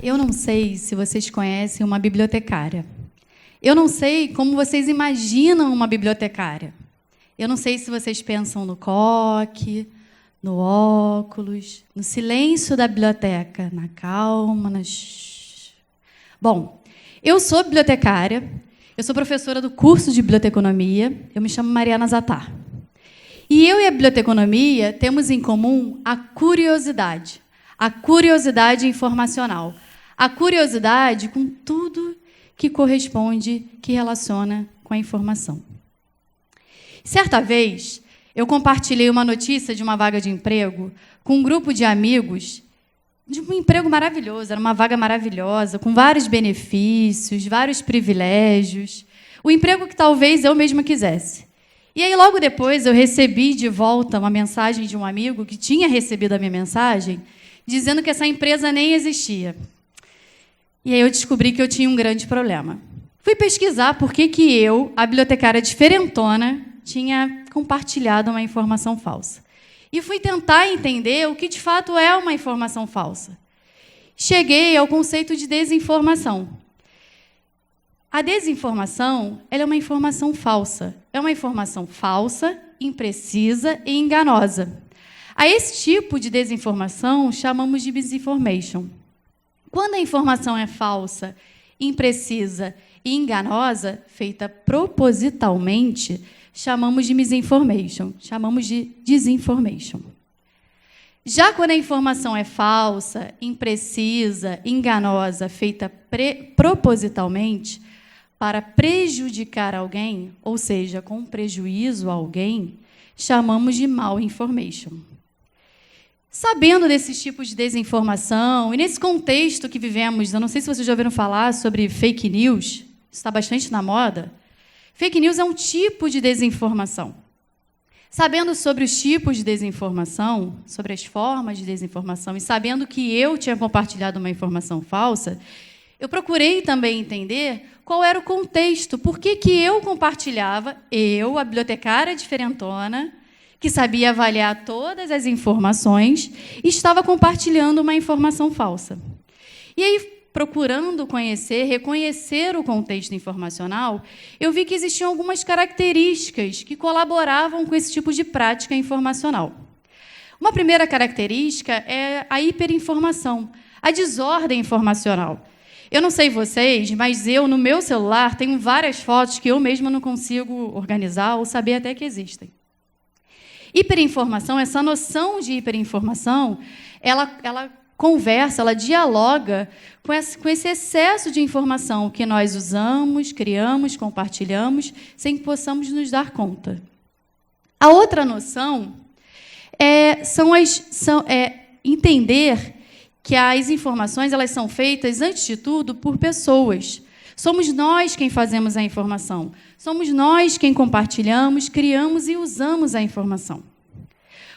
Eu não sei se vocês conhecem uma bibliotecária. Eu não sei como vocês imaginam uma bibliotecária. Eu não sei se vocês pensam no coque, no óculos, no silêncio da biblioteca, na calma, na... Bom, eu sou bibliotecária, eu sou professora do curso de biblioteconomia, eu me chamo Mariana Zattar. E eu e a biblioteconomia temos em comum a curiosidade informacional, a curiosidade com tudo que corresponde, que relaciona com a informação. Certa vez, eu compartilhei uma notícia de uma vaga de emprego com um grupo de amigos, de um emprego maravilhoso, era uma vaga maravilhosa, com vários benefícios, vários privilégios, o emprego que talvez eu mesma quisesse. E aí, logo depois, eu recebi de volta uma mensagem de um amigo que tinha recebido a minha mensagem, dizendo que essa empresa nem existia. E aí eu descobri que eu tinha um grande problema. Fui pesquisar por que eu, a bibliotecária diferentona, tinha compartilhado uma informação falsa. E fui tentar entender o que, de fato, é uma informação falsa. Cheguei ao conceito de desinformação. A desinformação, ela é uma informação falsa. É uma informação falsa, imprecisa e enganosa. A esse tipo de desinformação chamamos de misinformation. Quando a informação é falsa, imprecisa e enganosa, feita propositalmente, chamamos de misinformation, chamamos de disinformation. Já quando a informação é falsa, imprecisa, enganosa, feita propositalmente, para prejudicar alguém, ou seja, com prejuízo a alguém, chamamos de malinformation. Sabendo desses tipos de desinformação, e nesse contexto que vivemos, eu não sei se vocês já ouviram falar sobre fake news, isso está bastante na moda. Fake news é um tipo de desinformação. Sabendo sobre os tipos de desinformação, sobre as formas de desinformação, e sabendo que eu tinha compartilhado uma informação falsa, eu procurei também entender qual era o contexto, por que eu compartilhava, eu, a bibliotecária diferentona, que sabia avaliar todas as informações, e estava compartilhando uma informação falsa. E aí, procurando conhecer, reconhecer o contexto informacional, eu vi que existiam algumas características que colaboravam com esse tipo de prática informacional. Uma primeira característica é a hiperinformação, a desordem informacional. Eu não sei vocês, mas eu, no meu celular, tenho várias fotos que eu mesma não consigo organizar ou saber até que existem. Hiperinformação, essa noção de hiperinformação, ela conversa, ela dialoga com esse excesso de informação que nós usamos, criamos, compartilhamos, sem que possamos nos dar conta. A outra noção é entender que as informações elas são feitas, antes de tudo, por pessoas. Somos nós quem fazemos a informação. Somos nós quem compartilhamos, criamos e usamos a informação.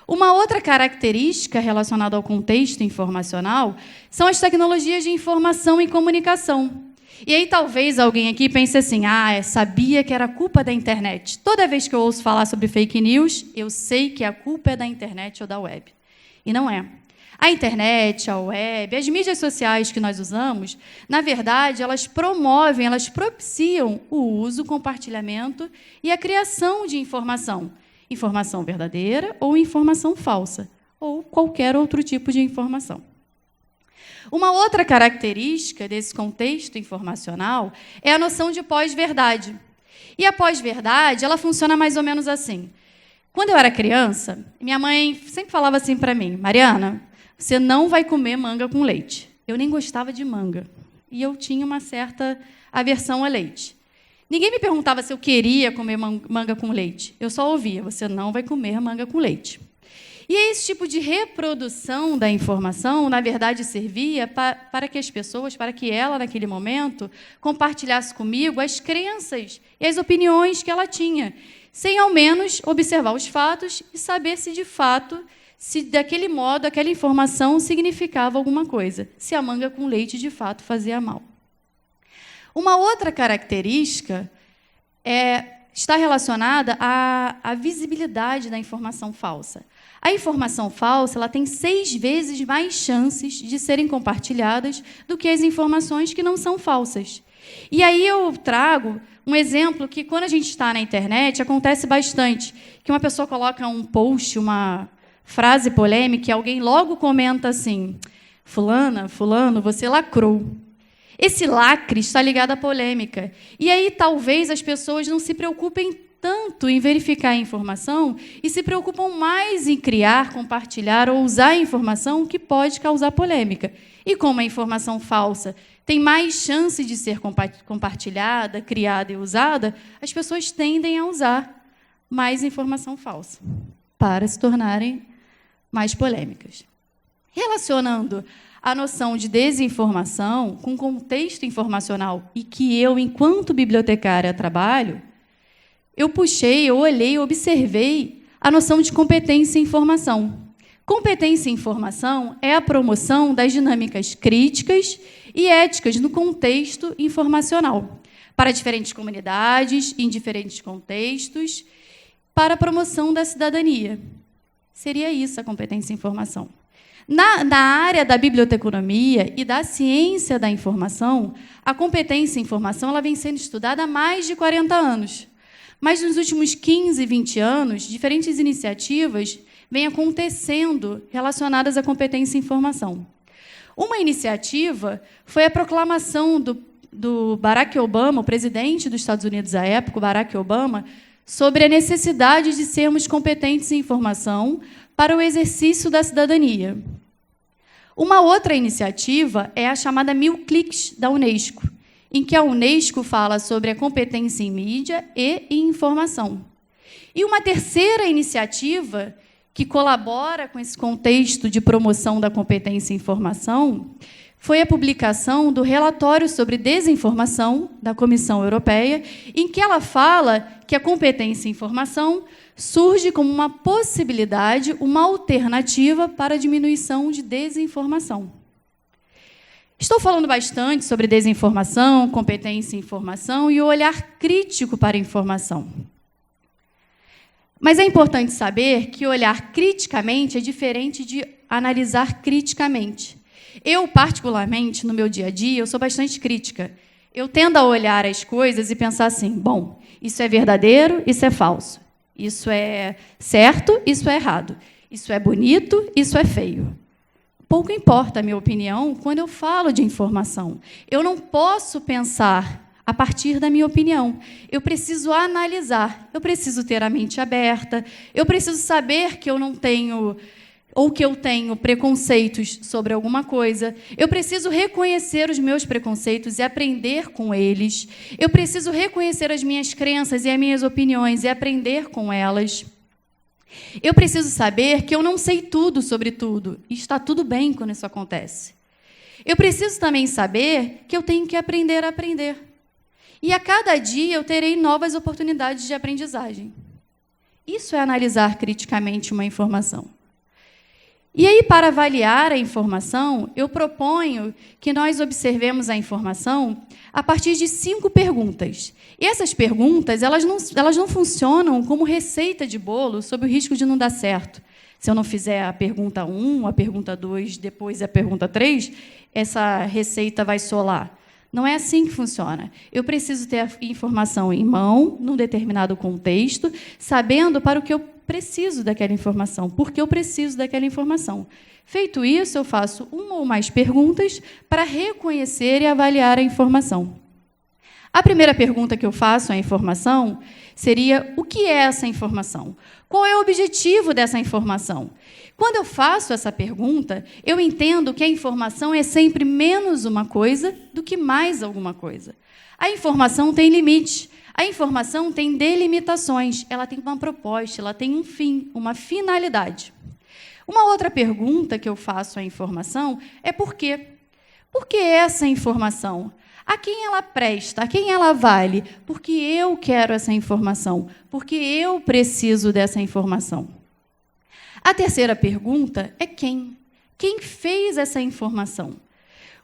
Uma outra característica relacionada ao contexto informacional são as tecnologias de informação e comunicação. E aí talvez alguém aqui pense assim, sabia que era culpa da internet. Toda vez que eu ouço falar sobre fake news, eu sei que a culpa é da internet ou da web. E não é. A internet, a web, as mídias sociais que nós usamos, na verdade, elas promovem, elas propiciam o uso, o compartilhamento e a criação de informação. Informação verdadeira ou informação falsa, ou qualquer outro tipo de informação. Uma outra característica desse contexto informacional é a noção de pós-verdade. E a pós-verdade, ela funciona mais ou menos assim. Quando eu era criança, minha mãe sempre falava assim para mim, Mariana, você não vai comer manga com leite. Eu nem gostava de manga. E eu tinha uma certa aversão a leite. Ninguém me perguntava se eu queria comer manga com leite. Eu só ouvia, você não vai comer manga com leite. E esse tipo de reprodução da informação, na verdade, servia para que as pessoas, para que ela, naquele momento, compartilhasse comigo as crenças e as opiniões que ela tinha, sem, ao menos, observar os fatos e saber se, de fato, se daquele modo, aquela informação significava alguma coisa, se a manga com leite, de fato, fazia mal. Uma outra característica está relacionada à visibilidade da informação falsa. A informação falsa ela tem 6 vezes mais chances de serem compartilhadas do que as informações que não são falsas. E aí eu trago um exemplo que, quando a gente está na internet, acontece bastante, que uma pessoa coloca um post, uma frase polêmica, e alguém logo comenta assim: fulana, fulano, você lacrou. Esse lacre está ligado à polêmica. E aí talvez as pessoas não se preocupem tanto em verificar a informação e se preocupam mais em criar, compartilhar ou usar a informação que pode causar polêmica. E como a informação falsa tem mais chance de ser compartilhada, criada e usada, as pessoas tendem a usar mais informação falsa para se tornarem mais polêmicas. Relacionando a noção de desinformação com contexto informacional e que eu, enquanto bibliotecária, trabalho, eu olhei, observei a noção de competência em informação. Competência em informação é a promoção das dinâmicas críticas e éticas no contexto informacional, para diferentes comunidades, em diferentes contextos, para a promoção da cidadania. Seria isso a competência em informação. Na área da biblioteconomia e da ciência da informação, a competência em informação ela vem sendo estudada há mais de 40 anos. Mas, nos últimos 15, 20 anos, diferentes iniciativas vêm acontecendo relacionadas à competência em informação. Uma iniciativa foi a proclamação do Barack Obama, o presidente dos Estados Unidos à época, o Barack Obama, sobre a necessidade de sermos competentes em informação para o exercício da cidadania. Uma outra iniciativa é a chamada 1000 Cliques da Unesco, em que a Unesco fala sobre a competência em mídia e em informação. E uma terceira iniciativa que colabora com esse contexto de promoção da competência em informação foi a publicação do relatório sobre desinformação da Comissão Europeia, em que ela fala que a competência em informação surge como uma possibilidade, uma alternativa para a diminuição de desinformação. Estou falando bastante sobre desinformação, competência em informação e o olhar crítico para a informação. Mas é importante saber que olhar criticamente é diferente de analisar criticamente. Eu, particularmente, no meu dia a dia, eu sou bastante crítica. Eu tendo a olhar as coisas e pensar assim: bom, isso é verdadeiro, isso é falso. Isso é certo, isso é errado. Isso é bonito, isso é feio. Pouco importa a minha opinião quando eu falo de informação. Eu não posso pensar a partir da minha opinião. Eu preciso analisar, eu preciso ter a mente aberta, eu preciso saber que eu não tenho, ou que eu tenho preconceitos sobre alguma coisa. Eu preciso reconhecer os meus preconceitos e aprender com eles. Eu preciso reconhecer as minhas crenças e as minhas opiniões e aprender com elas. Eu preciso saber que eu não sei tudo sobre tudo, e está tudo bem quando isso acontece. Eu preciso também saber que eu tenho que aprender a aprender. E a cada dia eu terei novas oportunidades de aprendizagem. Isso é analisar criticamente uma informação. E aí, para avaliar a informação, eu proponho que nós observemos a informação a partir de 5 perguntas. E essas perguntas, elas não funcionam como receita de bolo sob o risco de não dar certo. Se eu não fizer a pergunta 1, a pergunta 2, depois a pergunta 3, essa receita vai solar. Não é assim que funciona. Eu preciso ter a informação em mão, num determinado contexto, sabendo para o que eu preciso daquela informação, porque eu preciso daquela informação. Feito isso, eu faço uma ou mais perguntas para reconhecer e avaliar a informação. A primeira pergunta que eu faço à informação seria: o que é essa informação? Qual é o objetivo dessa informação? Quando eu faço essa pergunta, eu entendo que a informação é sempre menos uma coisa do que mais alguma coisa. A informação tem limite. A informação tem delimitações, ela tem uma proposta, ela tem um fim, uma finalidade. Uma outra pergunta que eu faço à informação é por quê? Por que essa informação? A quem ela presta? A quem ela vale? Porque eu quero essa informação, porque eu preciso dessa informação. A terceira pergunta é quem? Quem fez essa informação?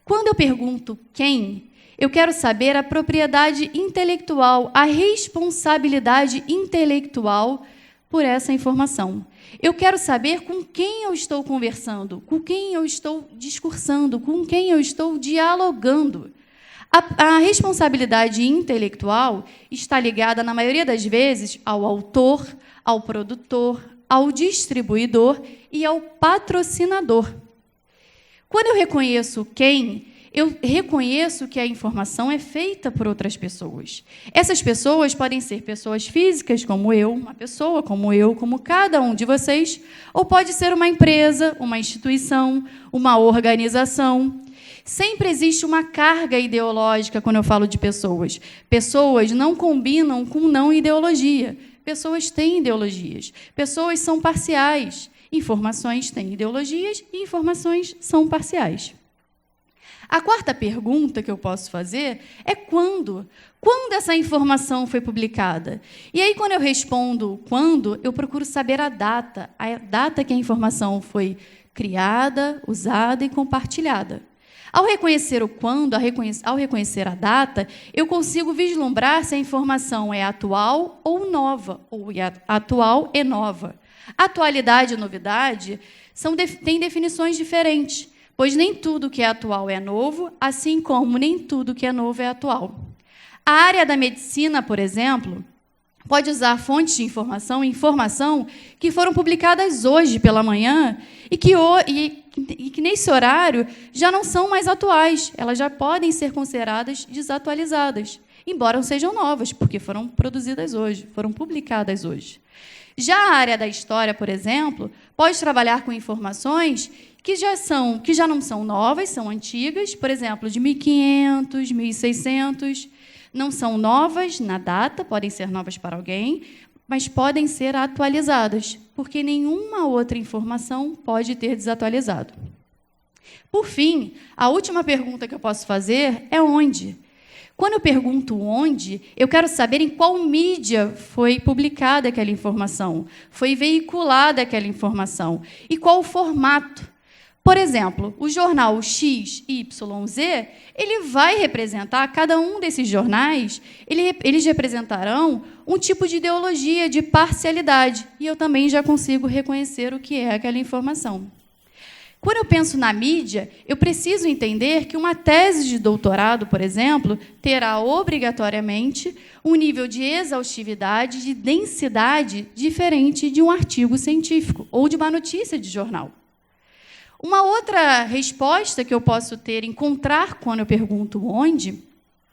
Quando eu pergunto quem, eu quero saber a propriedade intelectual, a responsabilidade intelectual por essa informação. Eu quero saber com quem eu estou conversando, com quem eu estou discursando, com quem eu estou dialogando. A responsabilidade intelectual está ligada, na maioria das vezes, ao autor, ao produtor, ao distribuidor e ao patrocinador. Quando eu reconheço quem, eu reconheço que a informação é feita por outras pessoas. Essas pessoas podem ser pessoas físicas, como eu, uma pessoa como eu, como cada um de vocês, ou pode ser uma empresa, uma instituição, uma organização. Sempre existe uma carga ideológica quando eu falo de pessoas. Pessoas não combinam com não ideologia. Pessoas têm ideologias. Pessoas são parciais. Informações têm ideologias e informações são parciais. A quarta pergunta que eu posso fazer é quando? Quando essa informação foi publicada? E aí, quando eu respondo quando, eu procuro saber a data que a informação foi criada, usada e compartilhada. Ao reconhecer o quando, ao reconhecer a data, eu consigo vislumbrar se a informação é atual ou nova, ou atual e nova. Atualidade e novidade têm definições diferentes, pois nem tudo que é atual é novo, assim como nem tudo que é novo é atual. A área da medicina, por exemplo, pode usar fontes de informação que foram publicadas hoje pela manhã e que nesse horário já não são mais atuais, elas já podem ser consideradas desatualizadas, embora não sejam novas, porque foram produzidas hoje, foram publicadas hoje. Já a área da história, por exemplo, pode trabalhar com informações que já não são novas, são antigas, por exemplo, de 1500, 1600, não são novas na data, podem ser novas para alguém, mas podem ser atualizadas, porque nenhuma outra informação pode ter desatualizado. Por fim, a última pergunta que eu posso fazer é onde? Quando eu pergunto onde, eu quero saber em qual mídia foi publicada aquela informação, foi veiculada aquela informação e qual o formato. Por exemplo, o jornal XYZ, ele vai representar, cada um desses jornais, eles representarão um tipo de ideologia, de parcialidade, e eu também já consigo reconhecer o que é aquela informação. Quando eu penso na mídia, eu preciso entender que uma tese de doutorado, por exemplo, terá obrigatoriamente um nível de exaustividade, de densidade diferente de um artigo científico ou de uma notícia de jornal. Uma outra resposta que eu posso encontrar quando eu pergunto onde,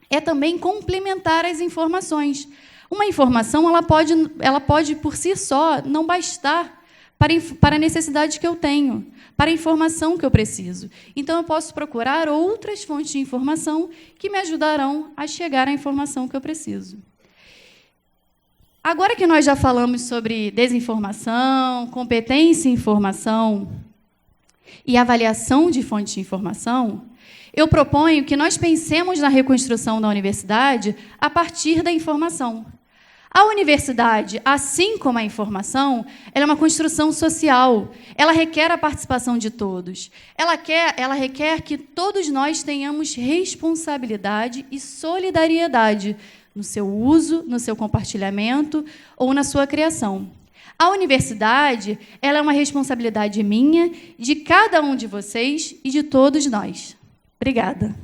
é também complementar as informações. Uma informação ela pode por si só não bastar para a necessidade que eu tenho, para a informação que eu preciso. Então, eu posso procurar outras fontes de informação que me ajudarão a chegar à informação que eu preciso. Agora que nós já falamos sobre desinformação, competência em informação e avaliação de fontes de informação, eu proponho que nós pensemos na reconstrução da universidade a partir da informação. A universidade, assim como a informação, ela é uma construção social. Ela requer a participação de todos. Ela requer que todos nós tenhamos responsabilidade e solidariedade no seu uso, no seu compartilhamento ou na sua criação. A universidade, ela é uma responsabilidade minha, de cada um de vocês e de todos nós. Obrigada.